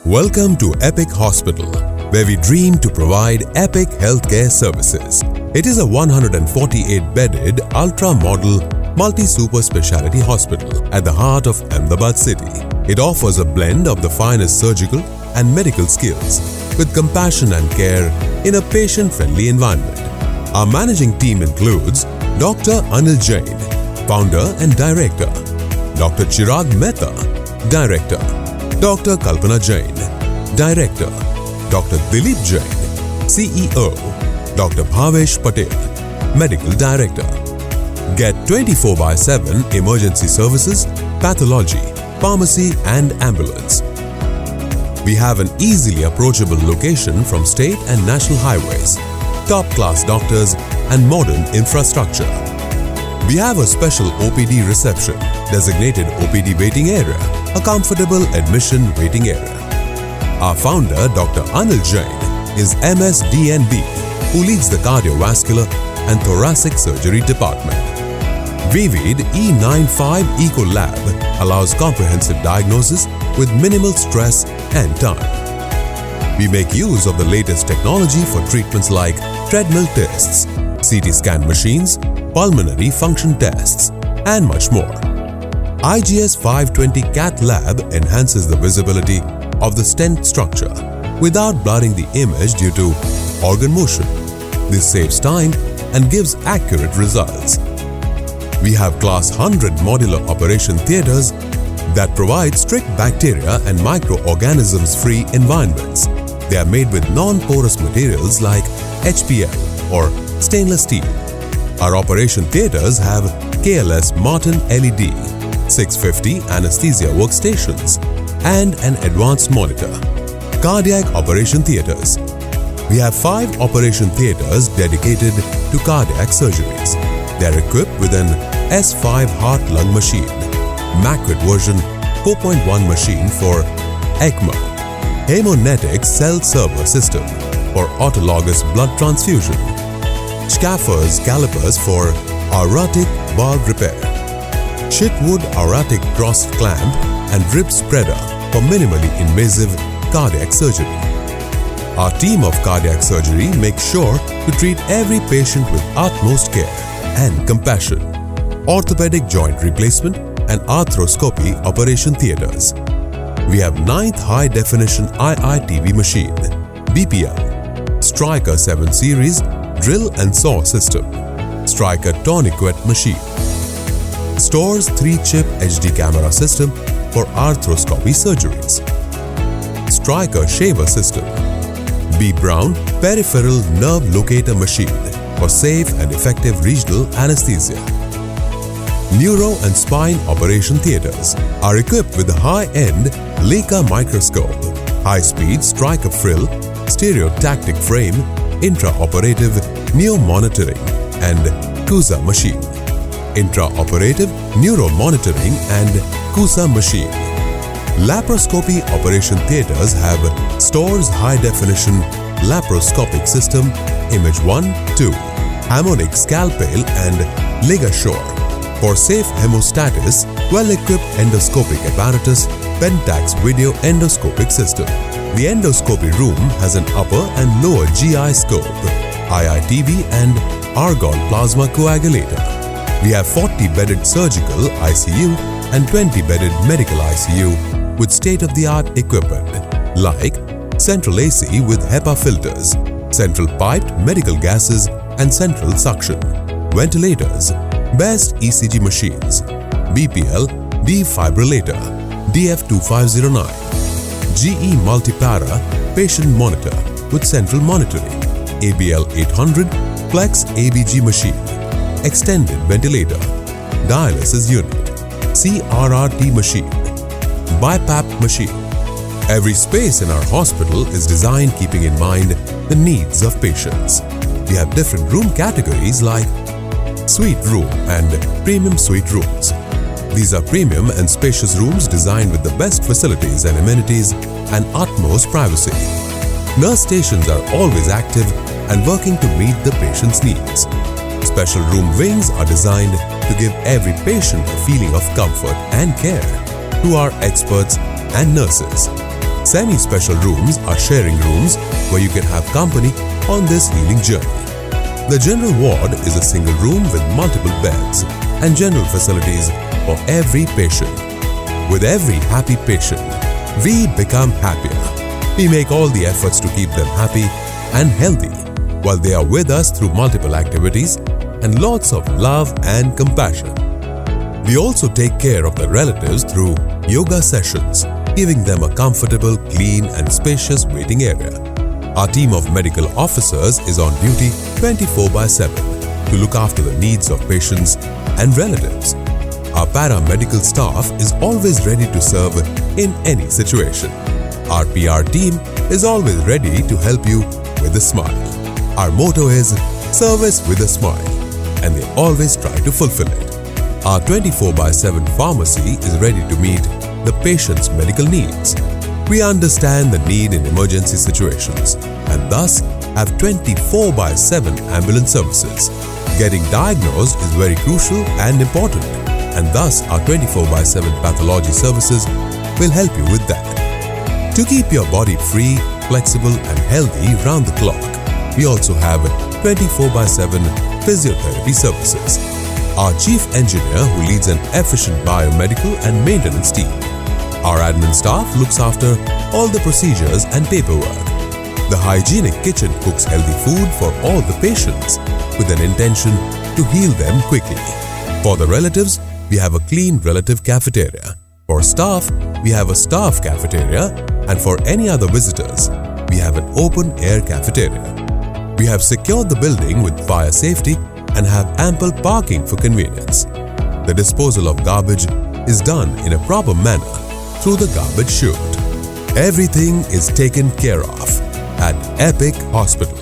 Welcome to Epic Hospital, where we dream to provide epic healthcare services. It is a 148-bedded, ultra-model, multi-super specialty hospital at the heart of Ahmedabad city. It offers a blend of the finest surgical and medical skills with compassion and care in a patient-friendly environment. Our managing team includes Dr. Anil Jain, founder and director, Dr. Chirag Mehta, director, Dr. Kalpana Jain, director, Dr. Dilip Jain, CEO, Dr. Bhavesh Patel, medical director. Get 24/7 emergency services, pathology, pharmacy and ambulance. We have an easily approachable location from state and national highways, top-class doctors and modern infrastructure. We have a special OPD reception, designated OPD waiting area, a comfortable admission waiting area. Our founder, Dr. Anil Jain, is MS DNB, who leads the cardiovascular and thoracic surgery department. Vivid E95 Eco Lab allows comprehensive diagnosis with minimal stress and time. We make use of the latest technology for treatments like treadmill tests, CT scan machines, pulmonary function tests, and much more. IGS 520 Cath Lab enhances the visibility of the stent structure without blurring the image due to organ motion. This saves time and gives accurate results. We have Class 100 modular operation theatres that provide strict bacteria and microorganisms-free environments. They are made with non-porous materials like HPL or stainless steel. Our operation theatres have KLS Martin LED, 650 anesthesia workstations, and an advanced monitor. Cardiac operation theatres. We have 5 operation theatres dedicated to cardiac surgeries. They are equipped with an S5 heart-lung machine, Macquit version 4.1 machine for ECMO, Haemonetic cell server system for autologous blood transfusion, Schaeffer's calipers for aortic valve repair, Shitwood aortic cross clamp and rib spreader for minimally invasive cardiac surgery. Our team of cardiac surgery makes sure to treat every patient with utmost care and compassion. Orthopedic joint replacement and arthroscopy operation theatres. We have 9th high definition IITV machine, BPL, Striker 7 series drill and saw system, Striker Tourniquet machine, Storz 3-chip HD camera system for arthroscopy surgeries, Striker shaver system, B. Brown peripheral nerve locator machine for safe and effective regional anesthesia. Neuro and spine operation theatres are equipped with a high-end Leica microscope, high-speed Striker frill, stereotactic frame, intraoperative neo-monitoring and CUSA machine, intraoperative neuro-monitoring and CUSA machine. Laparoscopy operation theatres have Storz high-definition laparoscopic system, Image 1, 2, Harmonic scalpel and LigaSure. For safe hemostasis, well-equipped endoscopic apparatus, Pentax video endoscopic system. The endoscopy room has an upper and lower GI scope, IITV and argon plasma coagulator. We have 40-bedded surgical ICU and 20-bedded medical ICU with state-of-the-art equipment like central AC with HEPA filters, central piped medical gases and central suction, ventilators, best ECG machines, BPL defibrillator, DF2509, GE multipara patient monitor with central monitoring, ABL 800 Flex ABG machine, extended ventilator, dialysis unit, CRRT machine, BiPAP machine. Every space in our hospital is designed keeping in mind the needs of patients. We have different room categories like suite room and premium suite rooms. These are premium and spacious rooms designed with the best facilities and amenities and utmost privacy. Nurse stations are always active and working to meet the patient's needs. Special room wings are designed to give every patient a feeling of comfort and care through our experts and nurses. Semi-special rooms are sharing rooms where you can have company on this healing journey. The general ward is a single room with multiple beds and general facilities for every patient. With every happy patient, we become happier. We make all the efforts to keep them happy and healthy while they are with us through multiple activities and lots of love and compassion. We also take care of the relatives through yoga sessions, giving them a comfortable, clean and spacious waiting area. Our team of medical officers is on duty 24/7 to look after the needs of patients and relatives. Our paramedical staff is always ready to serve in any situation. Our PR team is always ready to help you with a smile. Our motto is service with a smile, and they always try to fulfill it. Our 24/7 pharmacy is ready to meet the patient's medical needs. We understand the need in emergency situations and thus have 24/7 ambulance services. Getting diagnosed is very crucial and important, and thus our 24/7 pathology services will help you with that. To keep your body free, flexible and healthy round the clock, we also have 24/7 physiotherapy services. Our chief engineer who leads an efficient biomedical and maintenance team. Our admin staff looks after all the procedures and paperwork. The hygienic kitchen cooks healthy food for all the patients with an intention to heal them quickly. For the relatives, we have a clean relative cafeteria. For staff, we have a staff cafeteria, and for any other visitors, we have an open air cafeteria. We have secured the building with fire safety and have ample parking for convenience. The disposal of garbage is done in a proper manner through the garbage chute. Everything is taken care of at Epic Hospital.